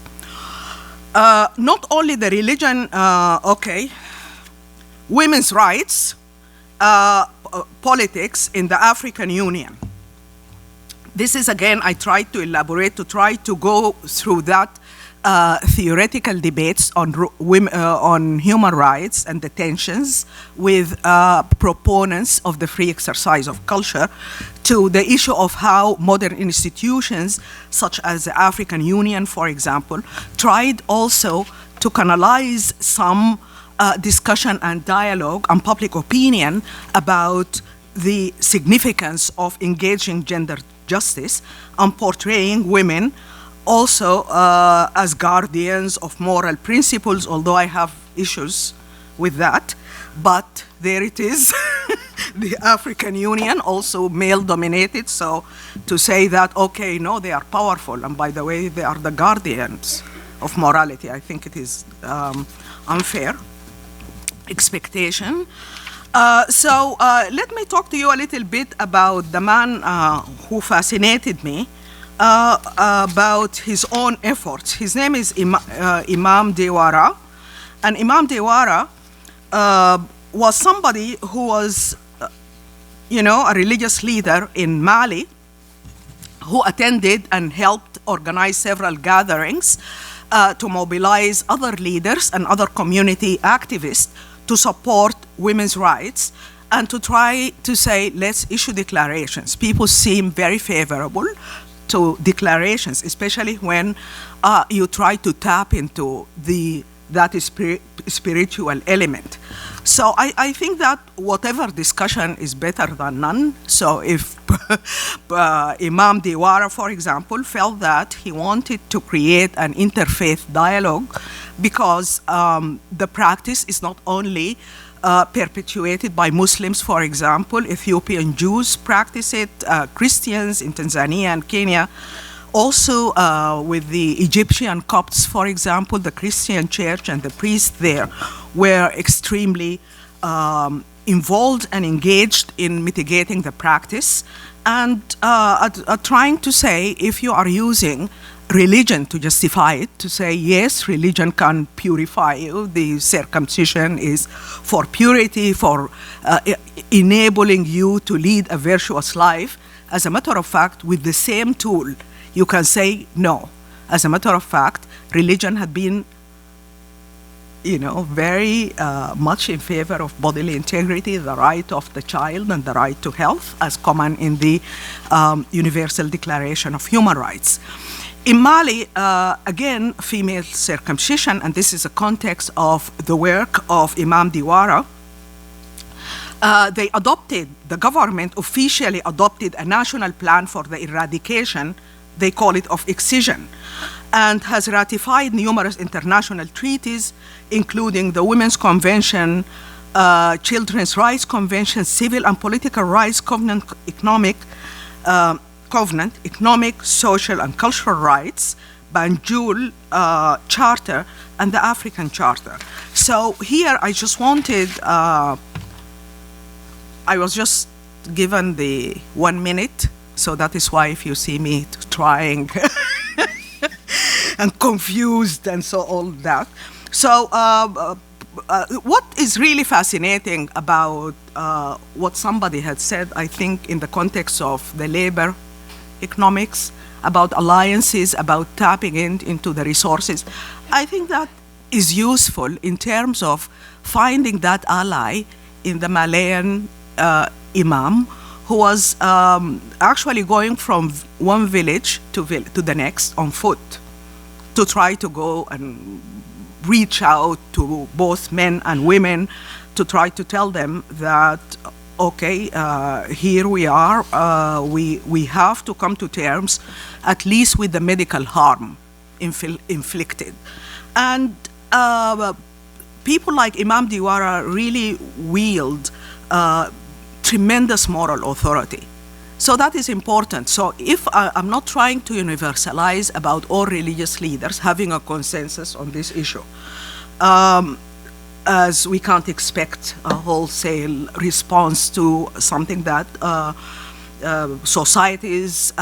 Speaker 3: Not only the religion, women's rights, politics in the African Union. This is, again, I tried to elaborate, to try to go through that theoretical debates on human rights and the tensions with proponents of the free exercise of culture to the issue of how modern institutions, such as the African Union, for example, tried also to canalize some discussion and dialogue and public opinion about the significance of engaging gender justice and portraying women also as guardians of moral principles, although I have issues with that. But there it is, the African Union, also male-dominated, so to say that, okay, no, they are powerful, and by the way, they are the guardians of morality, I think it is unfair expectation. So let me talk to you a little bit about the man who fascinated me, about his own efforts. His name is Imam Diawara, and Imam Diawara was somebody who was, a religious leader in Mali who attended and helped organize several gatherings to mobilize other leaders and other community activists to support women's rights and to try to say, let's issue declarations. People seem very favorable to declarations, especially when you try to tap into that spiritual element. So I think that whatever discussion is better than none. So if Imam Diawara, for example, felt that he wanted to create an interfaith dialogue because the practice is not only perpetuated by Muslims, for example, Ethiopian Jews practice it, Christians in Tanzania and Kenya, also with the Egyptian Copts, for example, the Christian church and the priests there were extremely involved and engaged in mitigating the practice and trying to say, if you are using religion to justify it, to say, yes, religion can purify you, the circumcision is for purity, for enabling you to lead a virtuous life. As a matter of fact, with the same tool, you can say no. As a matter of fact, religion had been, very much in favor of bodily integrity, the right of the child and the right to health, as common in the Universal Declaration of Human Rights. In Mali, again, female circumcision, and this is a context of the work of Imam Diawara, the government officially adopted a national plan for the eradication they call it of excision, and has ratified numerous international treaties, including the Women's Convention, Children's Rights Convention, Civil and Political Rights Covenant, Economic, Social, and Cultural Rights, Banjul Charter, and the African Charter. So here I just wanted, I was just given the 1 minute, so that is why if you see me trying and confused and so all that. So what is really fascinating about what somebody had said, I think in the context of the labor economics, about alliances, about tapping into the resources, I think that is useful in terms of finding that ally in the Malayan imam who was actually going from one village to the next on foot to try to go and reach out to both men and women to try to tell them that, okay, here we are, we have to come to terms at least with the medical harm inflicted. And people like Imam Diwara really wield tremendous moral authority. So that is important. So if I'm not trying to universalize about all religious leaders having a consensus on this issue, as we can't expect a wholesale response to something that societies,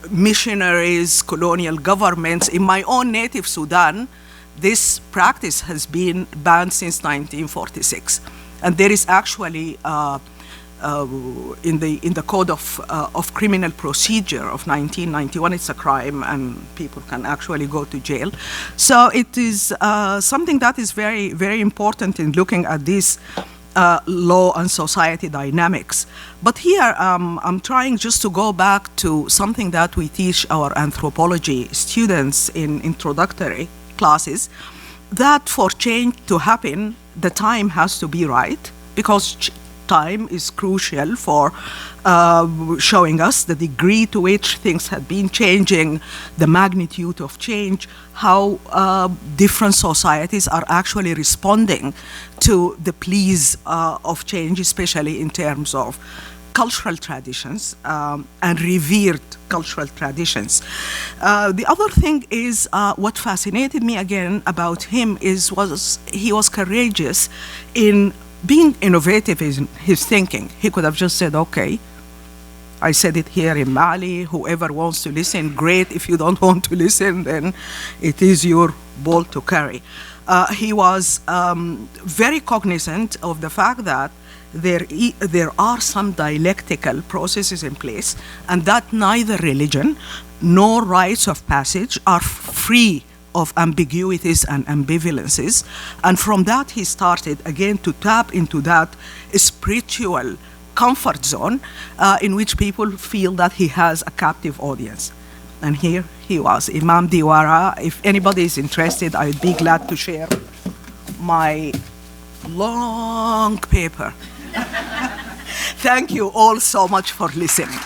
Speaker 3: missionaries, colonial governments, in my own native Sudan, this practice has been banned since 1946. And there is actually in the Code of Criminal Procedure of 1991, it's a crime and people can actually go to jail. So it is something that is very, very important in looking at this law and society dynamics. But here I'm trying just to go back to something that we teach our anthropology students in introductory classes, that for change to happen, the time has to be right, because time is crucial for showing us the degree to which things have been changing, the magnitude of change, how different societies are actually responding to the pleas of change, especially in terms of cultural traditions and revered cultural traditions. The other thing is what fascinated me again about him was he was courageous in being innovative in his thinking. He could have just said, okay, I said it here in Mali, whoever wants to listen, great. If you don't want to listen, then it is your ball to carry. He was very cognizant of the fact that there are some dialectical processes in place, and that neither religion nor rites of passage are free of ambiguities and ambivalences. And from that, he started again to tap into that spiritual comfort zone in which people feel that he has a captive audience. And here he was, Imam Diwara. If anybody is interested, I'd be glad to share my long paper. Thank you all so much for listening.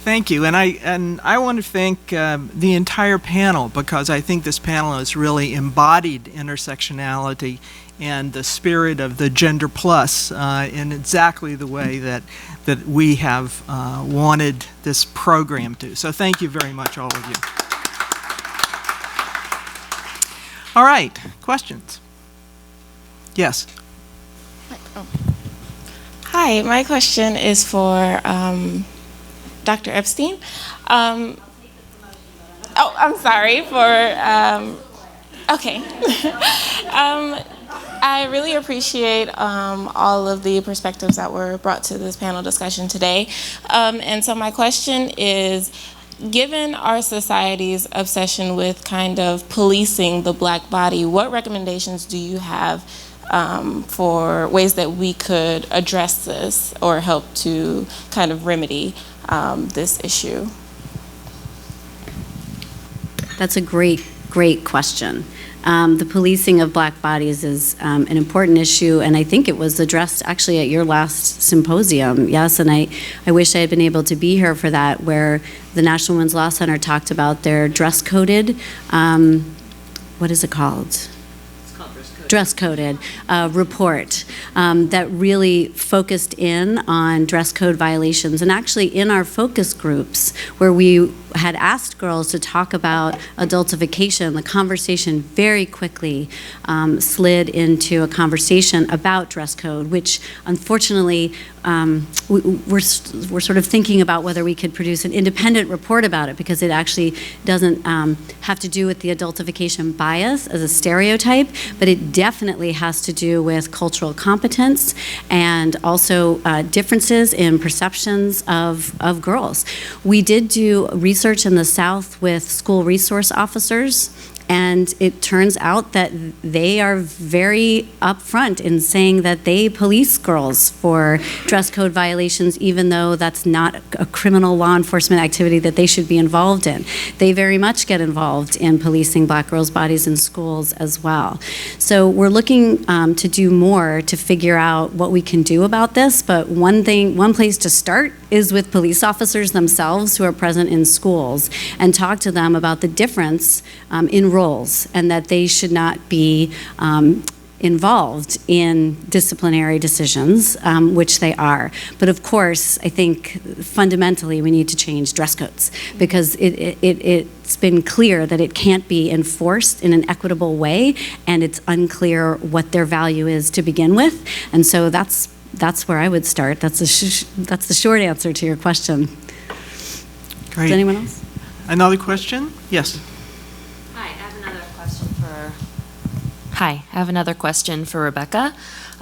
Speaker 4: Thank you, and I want to thank the entire panel, because I think this panel has really embodied intersectionality and the spirit of the Gender Plus in exactly the way that we have wanted this program to. So thank you very much, all of you. All right, questions? Yes.
Speaker 5: Hi, my question is for Dr. Epstein. Oh, I'm sorry okay. I really appreciate all of the perspectives that were brought to this panel discussion today. And so my question is, given our society's obsession with kind of policing the Black body, what recommendations do you have for ways that we could address this or help to kind of remedy this issue?
Speaker 2: That's a great question. The policing of black bodies is an important issue, and I think it was addressed actually at your last symposium, yes, and I wish I had been able to be here for that, where the National Women's Law Center talked about their dress-coded, what is it called? Dress-coded report that really focused in on dress code violations. And actually in our focus groups where we had asked girls to talk about adultification, the conversation very quickly slid into a conversation about dress code, which unfortunately we're sort of thinking about whether we could produce an independent report about it, because it actually doesn't have to do with the adultification bias as a stereotype, but it definitely has to do with cultural competence and also differences in perceptions of girls. We did do research in the South with school resource officers, and it turns out that they are very upfront in saying that they police girls for dress code violations, even though that's not a criminal law enforcement activity that they should be involved in. They very much get involved in policing black girls' bodies in schools as well. So we're looking to do more to figure out what we can do about this, but one place to start is with police officers themselves who are present in schools, and talk to them about the difference in roles, and that they should not be involved in disciplinary decisions, which they are. But of course, I think fundamentally we need to change dress codes, because it's been clear that it can't be enforced in an equitable way, and it's unclear what their value is to begin with. And so that's where I would start. That's the short answer to your question.
Speaker 4: Great.
Speaker 2: Does anyone else?
Speaker 4: Another question? Yes.
Speaker 6: Hi, I have another question for Rebecca.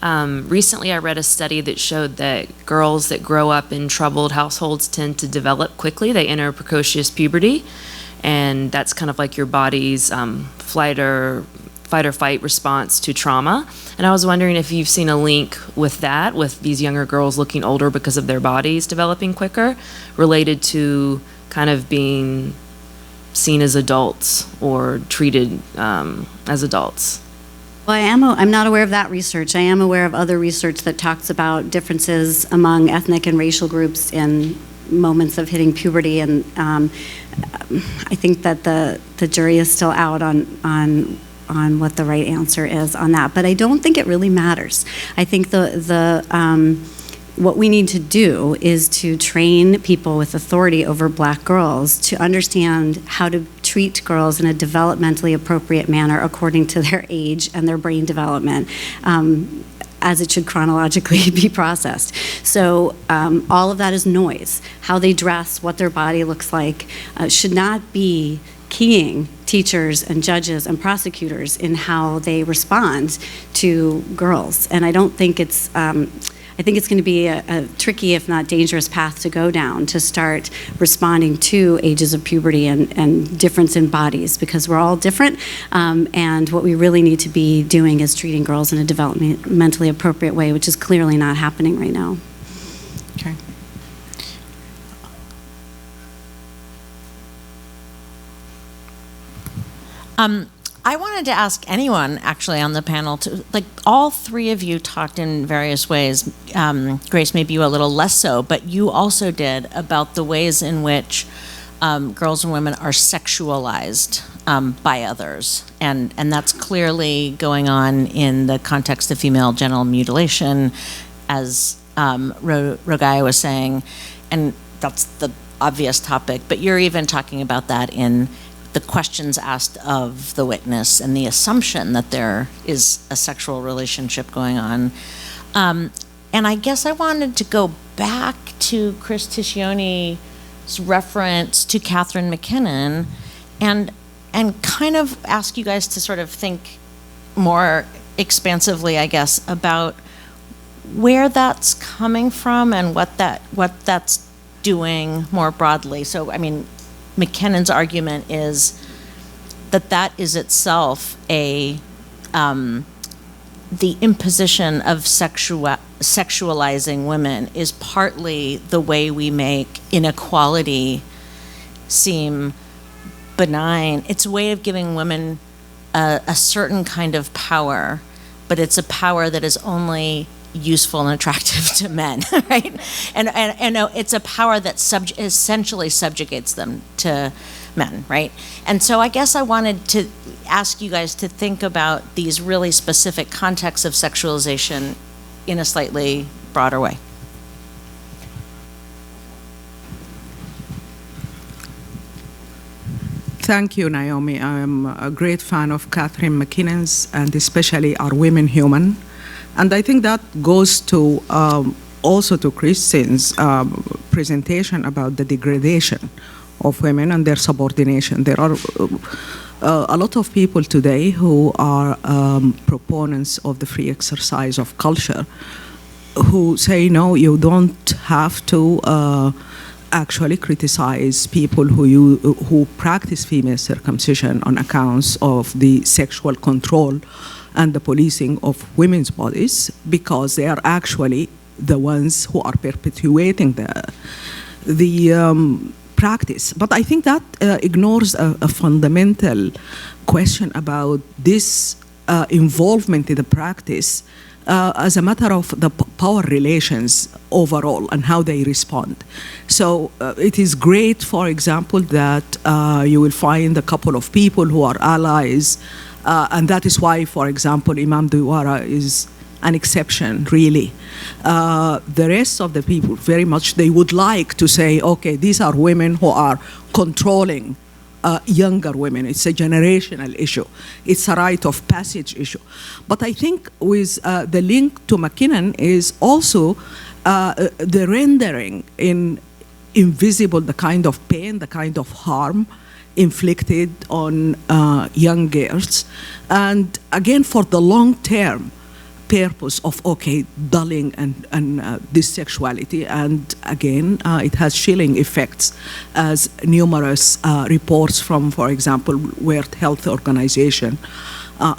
Speaker 6: Recently I read a study that showed that girls that grow up in troubled households tend to develop quickly. They enter precocious puberty, and that's kind of like your body's fight or fight response to trauma. And I was wondering if you've seen a link with that, with these younger girls looking older because of their bodies developing quicker, related to kind of being seen as adults or treated as adults.
Speaker 2: Well, I'm not aware of that research. I am aware of other research that talks about differences among ethnic and racial groups in moments of hitting puberty, and I think that the jury is still out on what the right answer is on that. But I don't think it really matters. I think what we need to do is to train people with authority over black girls to understand how to treat girls in a developmentally appropriate manner according to their age and their brain development, as it should chronologically be processed. So all of that is noise. How they dress, what their body looks like, should not be keying teachers and judges and prosecutors in how they respond to girls. And I don't think I think it's going to be a tricky, if not dangerous, path to go down to start responding to ages of puberty and difference in bodies, because we're all different, and what we really need to be doing is treating girls in a developmentally appropriate way, which is clearly not happening right now.
Speaker 4: Okay.
Speaker 7: I wanted to ask anyone actually on the panel to, like, all three of you talked in various ways. Grace, maybe you a little less so, but you also did, about the ways in which girls and women are sexualized by others. And that's clearly going on in the context of female genital mutilation, as Rogaya was saying, and that's the obvious topic, but you're even talking about that in the questions asked of the witness and the assumption that there is a sexual relationship going on. And I guess I wanted to go back to Chris Ticcioni's reference to Catherine McKinnon and kind of ask you guys to sort of think more expansively, I guess, about where that's coming from and what that's doing more broadly. So, I mean, McKinnon's argument is that is itself the imposition of sexualizing women is partly the way we make inequality seem benign. It's a way of giving women a certain kind of power, but it's a power that is only useful and attractive to men, right? And it's a power that essentially subjugates them to men, right? And so I guess I wanted to ask you guys to think about these really specific contexts of sexualization in a slightly broader way.
Speaker 3: Thank you, Naomi. I'm a great fan of Catherine McKinnon's, and especially Are Women Human? And I think that goes to also to Kristen's presentation about the degradation of women and their subordination. There are a lot of people today who are proponents of the free exercise of culture who say, no, you don't have to actually criticize people who practice female circumcision on accounts of the sexual control and the policing of women's bodies, because they are actually the ones who are perpetuating the practice. But I think that ignores a fundamental question about this involvement in the practice as a matter of the power relations overall and how they respond. So it is great, for example, that you will find a couple of people who are allies, and that is why, for example, Imam Duwara is an exception, really. The rest of the people, very much, they would like to say, okay, these are women who are controlling younger women. It's a generational issue. It's a rite of passage issue. But I think with the link to McKinnon is also the rendering in invisible, the kind of pain, the kind of harm inflicted on young girls. And again, for the long-term purpose of, okay, dulling and this sexuality. And again, it has chilling effects, as numerous reports from, for example, World Health Organization,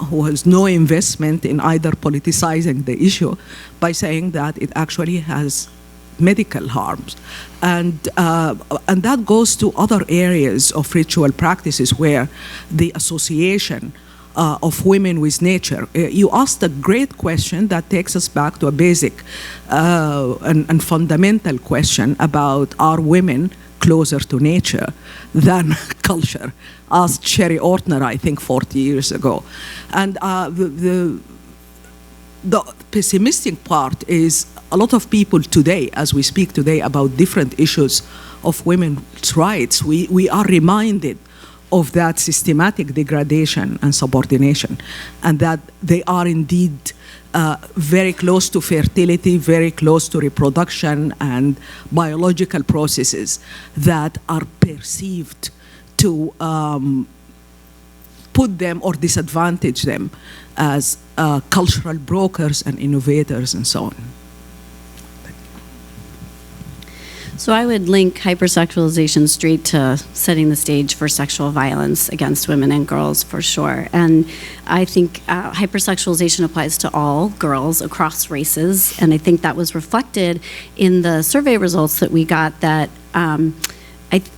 Speaker 3: who has no investment in either politicizing the issue, by saying that it actually has medical harms. And that goes to other areas of ritual practices where the association of women with nature. You asked a great question that takes us back to a basic and fundamental question about, are women closer to nature than culture? Asked Sherry Ortner, I think, 40 years ago. And the pessimistic part is a lot of people today, as we speak today about different issues of women's rights, we are reminded of that systematic degradation and subordination, and that they are indeed very close to fertility, very close to reproduction and biological processes that are perceived to put them or disadvantage them as cultural brokers and innovators and so on.
Speaker 2: So I would link hypersexualization straight to setting the stage for sexual violence against women and girls, for sure. And I think hypersexualization applies to all girls across races. And I think that was reflected in the survey results that we got, that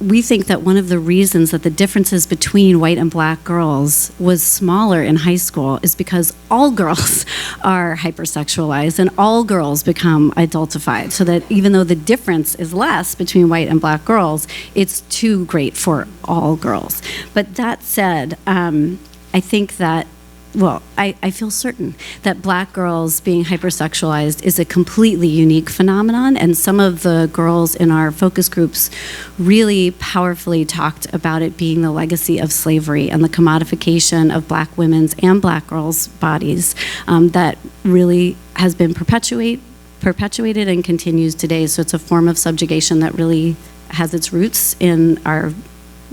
Speaker 2: we think that one of the reasons that the differences between white and black girls was smaller in high school is because all girls are hypersexualized and all girls become adultified, so that even though the difference is less between white and black girls, it's too great for all girls. But that said, I think that, well, I feel certain that black girls being hypersexualized is a completely unique phenomenon, and some of the girls in our focus groups really powerfully talked about it being the legacy of slavery and the commodification of black women's and black girls' bodies that really has been perpetuated and continues today. So it's a form of subjugation that really has its roots in our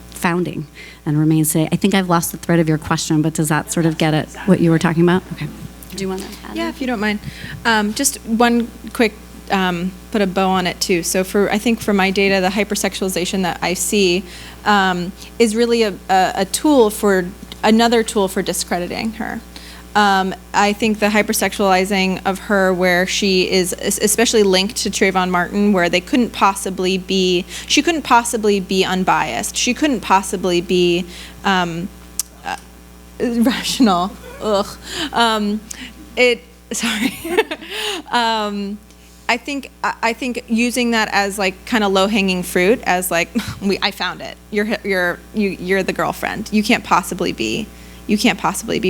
Speaker 2: founding and remains today. I think I've lost the thread of your question, but does that sort of get at what you were talking about? Okay. Do you want to add?
Speaker 1: Yeah, if you don't mind. Just one quick, put a bow on it too. So I think for my data, the hypersexualization that I see is really a tool for, another tool for discrediting her. I think the hypersexualizing of her, where she is especially linked to Trayvon Martin, where she couldn't possibly be unbiased. She couldn't possibly be rational. Ugh. Sorry. I think using that as like kind of low-hanging fruit, as like I found it. You're the girlfriend. You can't possibly be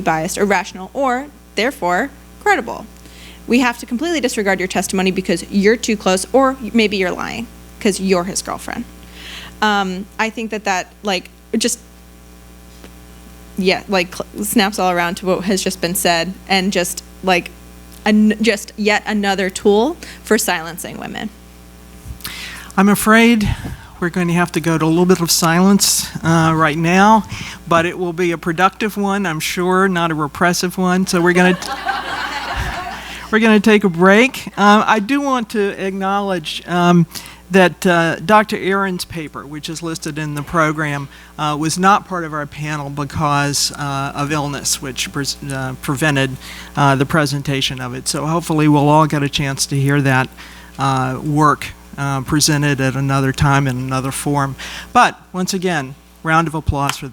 Speaker 1: biased or rational or therefore credible. We have to completely disregard your testimony because you're too close, or maybe you're lying because you're his girlfriend. I think that like just snaps all around to what has just been said, and just like just yet another tool for silencing women.
Speaker 4: I'm afraid we're going to have to go to a little bit of silence right now, but it will be a productive one, I'm sure, not a repressive one. So we're going to take a break. I do want to acknowledge that Dr. Aaron's paper, which is listed in the program, was not part of our panel because of illness, which prevented the presentation of it. So hopefully we'll all get a chance to hear that work presented at another time in another form. But once again, round of applause for